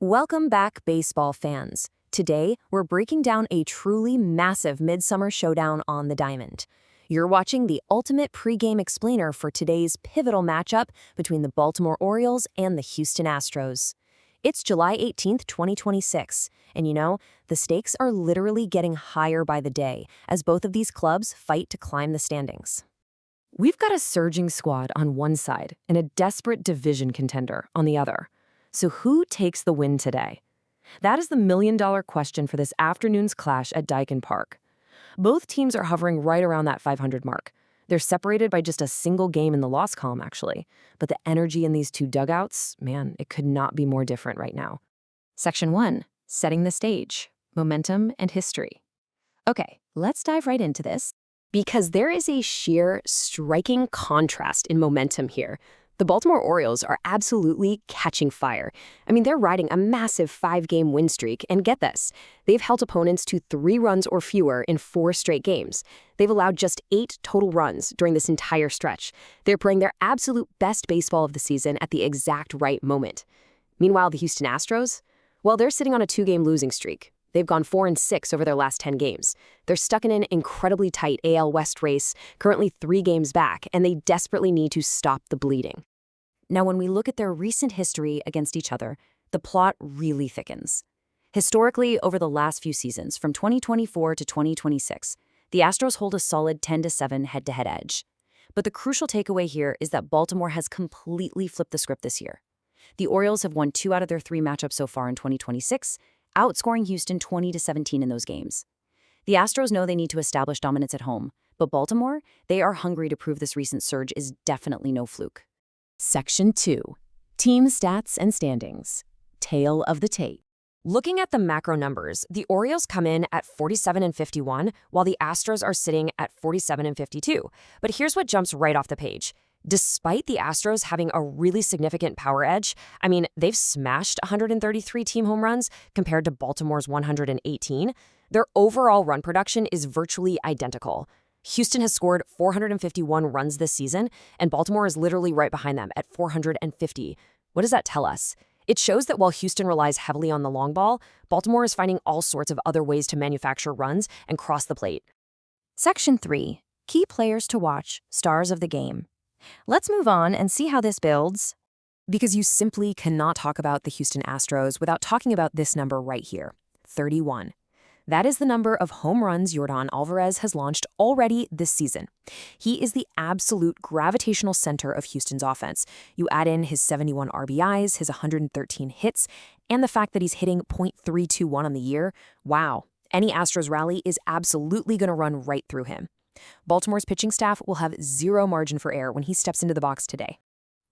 Welcome back, baseball fans. Today, we're breaking down a truly massive midsummer showdown on the diamond. You're watching the ultimate pregame explainer for today's pivotal matchup between the Baltimore Orioles and the Houston Astros. It's July 18th, 2026, and the stakes are literally getting higher by the day as both of these clubs fight to climb the standings. We've got a surging squad on one side and a desperate division contender on the other. So who takes the win today? That is the million-dollar question for this afternoon's clash at Daikin Park. Both teams are hovering right around that 500 mark. They're separated by just a single game in the loss column, actually. But the energy in these two dugouts, man, it could not be more different right now. Section 1, setting the stage, momentum and history. Okay, let's dive right into this, because there is a sheer, striking contrast in momentum here. The Baltimore Orioles are absolutely catching fire. I mean, they're riding a massive 5-game win streak, and get this, they've held opponents to 3 runs or fewer in 4 straight games. They've allowed just 8 total runs during this entire stretch. They're playing their absolute best baseball of the season at the exact right moment. Meanwhile, the Houston Astros, well, they're sitting on a 2-game losing streak. They've gone 4-6 over their last 10 games. They're stuck in an incredibly tight AL West race, currently 3 games back, and they desperately need to stop the bleeding. Now, when we look at their recent history against each other, the plot really thickens. Historically, over the last few seasons, from 2024 to 2026, the Astros hold a solid 10-7 head-to-head edge. But the crucial takeaway here is that Baltimore has completely flipped the script this year. The Orioles have won 2 out of their 3 matchups so far in 2026, outscoring Houston 20-17 in those games. The Astros know they need to establish dominance at home, but Baltimore, they are hungry to prove this recent surge is definitely no fluke. Section 2, team stats and standings. Tale of the tape. Looking at the macro numbers, the Orioles come in at 47-51, while the Astros are sitting at 47-52. But here's what jumps right off the page. Despite the Astros having a really significant power edge, I mean, they've smashed 133 team home runs compared to Baltimore's 118, their overall run production is virtually identical. Houston has scored 451 runs this season, and Baltimore is literally right behind them at 450. What does that tell us? It shows that while Houston relies heavily on the long ball, Baltimore is finding all sorts of other ways to manufacture runs and cross the plate. Section 3, key players to watch, stars of the game. Let's move on and see how this builds, because you simply cannot talk about the Houston Astros without talking about this number right here, 31. That is the number of home runs Yordan Alvarez has launched already this season. He is the absolute gravitational center of Houston's offense. You add in his 71 RBIs, his 113 hits, and the fact that he's hitting .321 on the year, wow, any Astros rally is absolutely going to run right through him. Baltimore's pitching staff will have zero margin for error when he steps into the box today.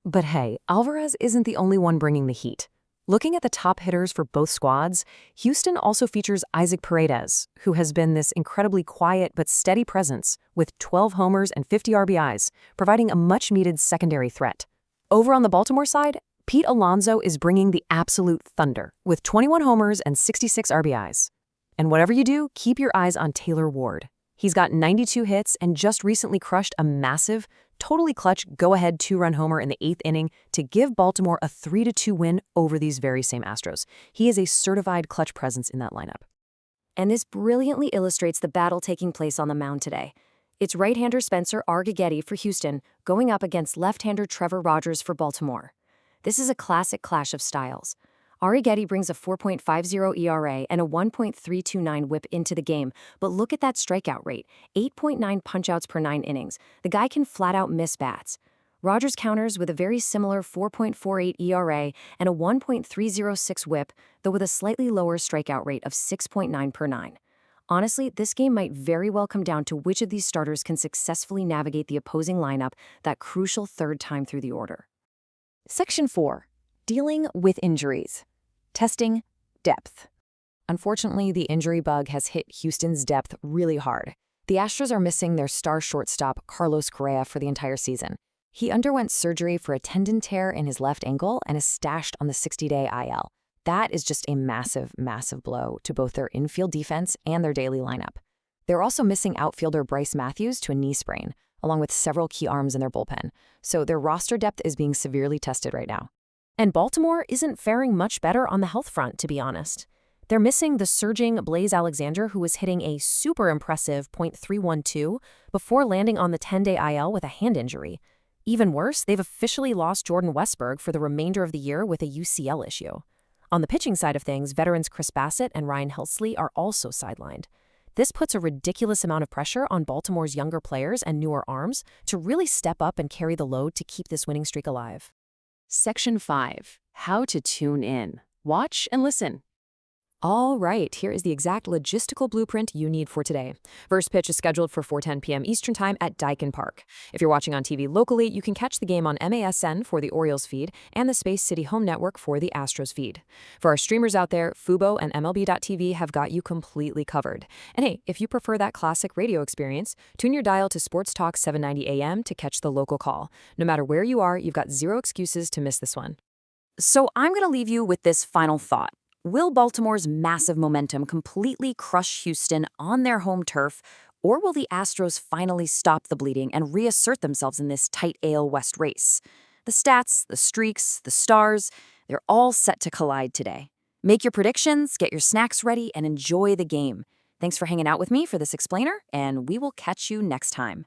But hey, Alvarez isn't the only one bringing the heat. Looking at the top hitters for both squads, Houston also features Isaac Paredes, who has been this incredibly quiet but steady presence with 12 homers and 50 RBIs, providing a much-needed secondary threat. Over on the Baltimore side, Pete Alonso is bringing the absolute thunder with 21 homers and 66 RBIs. And whatever you do, keep your eyes on Taylor Ward. He's got 92 hits and just recently crushed a massive, totally clutch go-ahead 2-run homer in the 8th inning to give Baltimore a 3-2 win over these very same Astros. He is a certified clutch presence in that lineup. And this brilliantly illustrates the battle taking place on the mound today. It's right-hander Spencer Arrighetti for Houston going up against left-hander Trevor Rogers for Baltimore. This is a classic clash of styles. Arrighetti brings a 4.50 ERA and a 1.329 whip into the game, but look at that strikeout rate, 8.9 punch-outs per 9 innings. The guy can flat-out miss bats. Rogers counters with a very similar 4.48 ERA and a 1.306 whip, though with a slightly lower strikeout rate of 6.9 per 9. Honestly, this game might very well come down to which of these starters can successfully navigate the opposing lineup that crucial third time through the order. Section 4, dealing with injuries. Testing depth. Unfortunately, the injury bug has hit Houston's depth really hard. The Astros are missing their star shortstop, Carlos Correa, for the entire season. He underwent surgery for a tendon tear in his left ankle and is stashed on the 60-day IL. That is just a massive, massive blow to both their infield defense and their daily lineup. They're also missing outfielder Bryce Matthews to a knee sprain, along with several key arms in their bullpen, so their roster depth is being severely tested right now. And Baltimore isn't faring much better on the health front, to be honest. They're missing the surging Blaze Alexander, who was hitting a super impressive .312 before landing on the 10-day IL with a hand injury. Even worse, they've officially lost Jordan Westberg for the remainder of the year with a UCL issue. On the pitching side of things, veterans Chris Bassett and Ryan Helsley are also sidelined. This puts a ridiculous amount of pressure on Baltimore's younger players and newer arms to really step up and carry the load to keep this winning streak alive. Section 5. How to tune in. Watch and listen. All right, here is the exact logistical blueprint you need for today. First pitch is scheduled for 4:10 p.m. Eastern Time at Daikin Park. If you're watching on TV locally, you can catch the game on MASN for the Orioles feed and the Space City Home Network for the Astros feed. For our streamers out there, Fubo and MLB.tv have got you completely covered. And hey, if you prefer that classic radio experience, tune your dial to Sports Talk 790 AM to catch the local call. No matter where you are, you've got zero excuses to miss this one. So I'm going to leave you with this final thought. Will Baltimore's massive momentum completely crush Houston on their home turf, or will the Astros finally stop the bleeding and reassert themselves in this tight AL West race? The stats, the streaks, the stars, they're all set to collide today. Make your predictions, get your snacks ready, and enjoy the game. Thanks for hanging out with me for this explainer, and we will catch you next time.